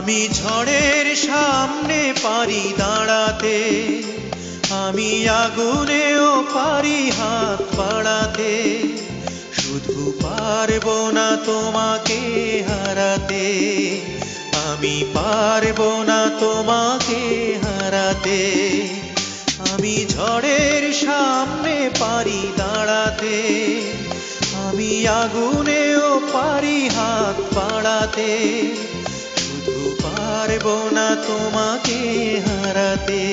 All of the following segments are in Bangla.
আমি ঝড়ের সামনে পারি দাঁড়াতে, আমি আগুনেও পারি হাত বাড়াতে, শুধু পারবো না তোমাকে হারাতে, আমি পারবো না তোমাকে হারাতে। আমি ঝড়ের সামনে পারি দাঁড়াতে, আমি আগুনেও পারি হাত বাড়াতে, শুধু পারবো না তোমাকে হারাতে,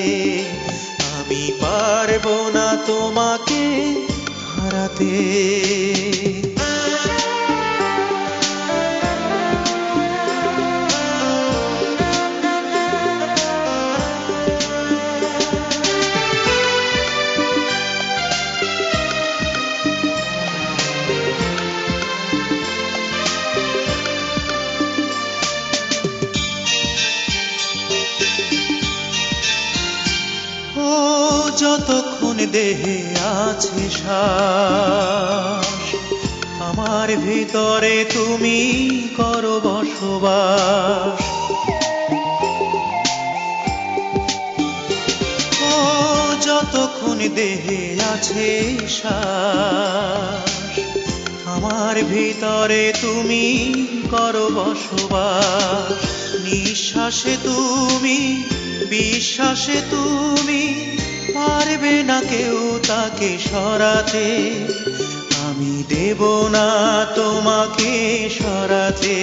আমি পারবো না তোমাকে হারাতে। ও যতক্ষণ দেহে আছে শ্বাস, আমার ভিতরে তুমি করো বসবাস। ও যতক্ষণ দেহে আছে শ্বাস, আমার ভিতরে তুমি করো বসবাস। নিঃশ্বাসে তুমি, বিশ্বাসে তুমি, পারবে না কেউ তাকে সরাতে, আমি দেব না তোমাকে সরাতে।